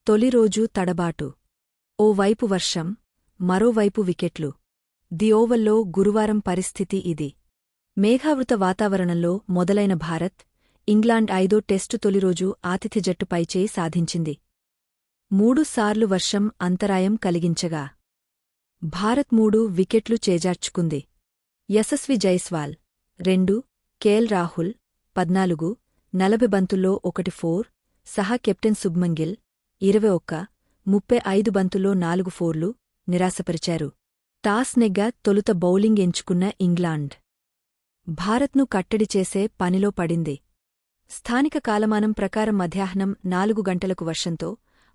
తొలిరోజు తడబాటు. ఓవైపు వర్షం, మరోవైపు వికెట్లు. ది ఓవల్లో గురువారం పరిస్థితి ఇది. మేఘావృత వాతావరణంలో మొదలైన భారత్, ఇంగ్లాండ్ 5వ టెస్టు తొలిరోజు ఆతిథ్య జట్టు పైచేయి సాధించింది. 3 సార్లు వర్షం అంతరాయం కలిగించగా భారత్ 3 వికెట్లు చేజార్చుకుంది. యశస్వి జైస్వాల్ 2, కేఎల్ రాహుల్ 14, 40 బంతుల్లో 1 4, సహా కెప్టెన్ శుభ్మన్ గిల్ 21, 35 బంతుల్లో 4 4లు నిరాశపరిచారు. టాస్ నెగ్గా తొలుత బౌలింగ్ ఎంచుకున్న ఇంగ్లాండ్ భారత్ను కట్టడి చేసే పనిలో పడింది. స్థానిక కాలమానం ప్రకారం మధ్యాహ్నం 4 గంటలకు వర్షంతో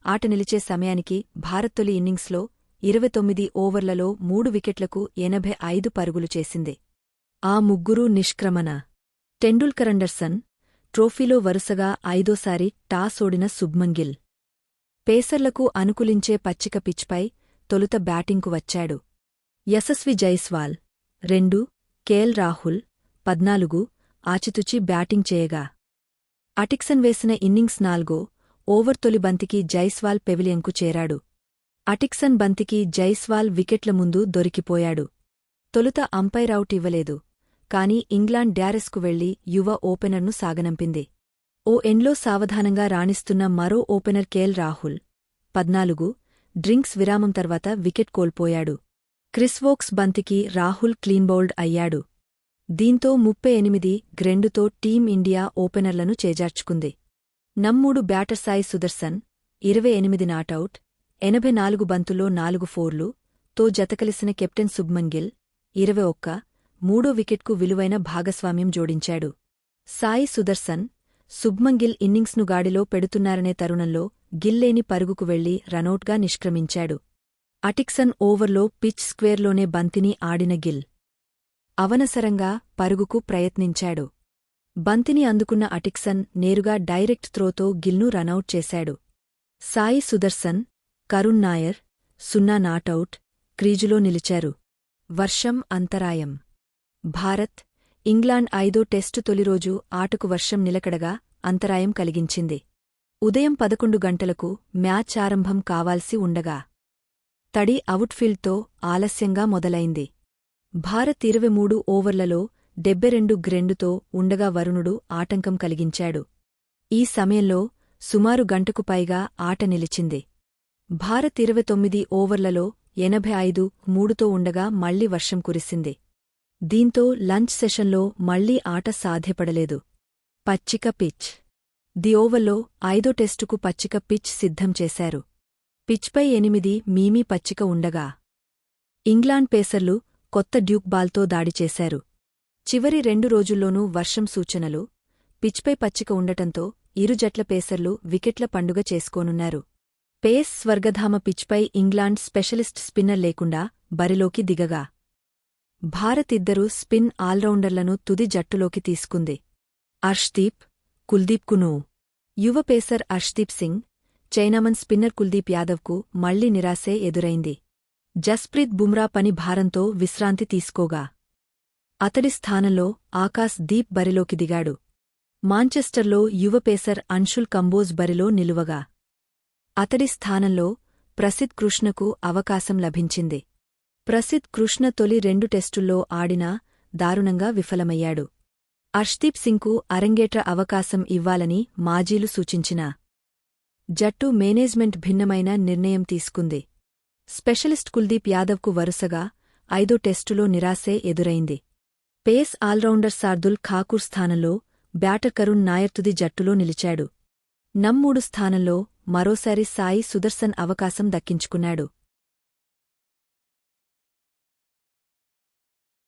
ఆట నిలిచే సమయానికి భారత్ తొలి ఇన్నింగ్స్లో 29 ఓవర్లలో 3 వికెట్లకు 85 పరుగులు చేసింది. ఆ ముగ్గురూ నిష్క్రమణ. టెండూల్కర్-అండర్సన్ ట్రోఫీలో వరుసగా 5వ టాస్ ఓడిన శుభ్మన్ గిల్ పేసర్లకు అనుకూలించే పచ్చిక పిచ్పై తొలుత బ్యాటింగ్కు వచ్చాడు. యశస్వి జైస్వాల్ 2, కేఎల్ రాహుల్ 14 ఆచితూచి బ్యాటింగ్ చేయగా అటిక్సన్ వేసిన ఇన్నింగ్స్ 4వ ఓవర్ తొలి బంతికి జైస్వాల్ పెవిలియన్కు చేరాడు. అటిక్సన్ బంతికి జైస్వాల్ వికెట్ల ముందు దొరికిపోయాడు. తొలుత అంపైరౌట్ ఇవ్వలేదు. కాని ఇంగ్లాండ్ డ్యారెస్కు వెళ్లి యువ ఓపెనర్ను సాగనంపింది. ఓ ఎండ్లో సావధానంగా రాణిస్తున్న మరో ఓపెనర్ కేఎల్ రాహుల్ 14 డ్రింక్స్ విరామం తర్వాత వికెట్ కోల్పోయాడు. క్రిస్ వోక్స్ బంతికి రాహుల్ క్లీన్బౌల్డ్ అయ్యాడు. దీంతో 38-2తో టీమిండియా ఓపెనర్లను చేజార్చుకుంది. నమ్మూడు బ్యాటర్ సాయి సుదర్శన్ 28 నాటౌట్, 84 బంతుల్లో 4 4లు తో జతకలిసిన కెప్టెన్ శుభ్మన్ గిల్ 21, 3వ వికెట్కు విలువైన భాగస్వామ్యం జోడించాడు. సాయి సుదర్శన్, శుభ్మన్ గిల్ ఇన్నింగ్స్ను గాడిలో పెడుతున్నారనే తరుణంలో గిల్లేని పరుగుకు వెళ్లి రనౌట్గా నిష్క్రమించాడు. అటిక్సన్ ఓవర్లో పిచ్ స్క్వేర్లోనే బంతిని ఆడిన గిల్ అవనసరంగా పరుగుకు ప్రయత్నించాడు. బంతిని అందుకున్న అటిక్సన్ నేరుగా డైరెక్ట్ త్రోతో గిల్ను రనౌట్ చేశాడు. సాయి సుదర్శన్, కరుణ్ నాయర్ 0 నాటౌట్ క్రీజులో నిలిచారు. వర్షం అంతరాయం. భారత్, ఇంగ్లాండ్ 5వ టెస్టు తొలిరోజు ఆటకు వర్షం నిలకడగా అంతరాయం కలిగించింది. ఉదయం 11 గంటలకు మ్యాచ్ ఆరంభం కావాల్సి ఉండగా తడి అవుట్ఫీల్డ్తో ఆలస్యంగా మొదలైంది. భారత్ 23 ఓవర్లలో 72 ఉండగా వరుణుడు ఆటంకం కలిగించాడు. ఈ సమయంలో సుమారు గంటకు పైగా ఆట నిలిచింది. భారత్ 29 ఓవర్లలో 85-3తో ఉండగా మళ్లీ వర్షం కురిసింది. దీంతో లంచ్ సెషన్లో మళ్లీ ఆట సాధ్యపడలేదు. పచ్చిక పిచ్. ది ఓవల్లో 5వ టెస్టుకు పచ్చిక పిచ్ సిద్ధం చేశారు. పిచ్పై 8 మీమీ పచ్చిక ఉండగా ఇంగ్లాండ్ పేసర్లు కొత్త డ్యూక్ బాల్తో దాడి చేశారు. చివరి 2 రోజుల్లోనూ వర్షం సూచనలు, పిచ్పై పచ్చిక ఉండటంతో ఇరు జట్ల పేసర్లు వికెట్ల పండుగ చేసుకోనున్నారు. పేస్ స్వర్గధామ పిచ్పై ఇంగ్లాండ్ స్పెషలిస్ట్ స్పిన్నర్ లేకుండా బరిలోకి దిగగా భారత్ 2 స్పిన్ ఆల్రౌండర్లను తుది జట్టులోకి తీసుకుంది. అర్ష్దీప్, కుల్దీప్కును యువ pacer Arshdeep Singh, chinaman spinner Kuldeep యాదవ్కు మళ్లీ నిరాశే ఎదురైంది. జస్ప్రీత్ బుమ్రా పని భారంతో విశ్రాంతి తీసుకోగా అతడి స్థానంలో ఆకాశ్ దీప్ బరిలోకి దిగాడు. మాంచెస్టర్లో యువ పేసర్ అన్షుల్ కంబోజ్ బరిలో నిలువగా అతడి స్థానంలో ప్రసిద్ కృష్ణకు అవకాశం లభించింది. ప్రసిద్ కృష్ణ తొలి 2 టెస్టుల్లో ఆడినా దారుణంగా విఫలమయ్యాడు. అర్ష్దీప్ సింగ్కు అరంగేట్ర అవకాశం ఇవ్వాలని మాజీలు సూచించినా జట్టు మేనేజ్మెంట్ భిన్నమైన నిర్ణయం తీసుకుంది. స్పెషలిస్ట్ కుల్దీప్ యాదవ్కు వరుసగా 5వ టెస్టులో నిరాశే ఎదురైంది. పేస్ ఆల్రౌండర్ శార్దుల్ ఠాకూర్ స్థానంలో బ్యాటర్ కరుణ్ నాయర్ తుది జట్టులో నిలిచాడు. నమ్మూడు స్థానంలో మరోసారి సాయి సుదర్శన్ అవకాశం దక్కించుకున్నాడు.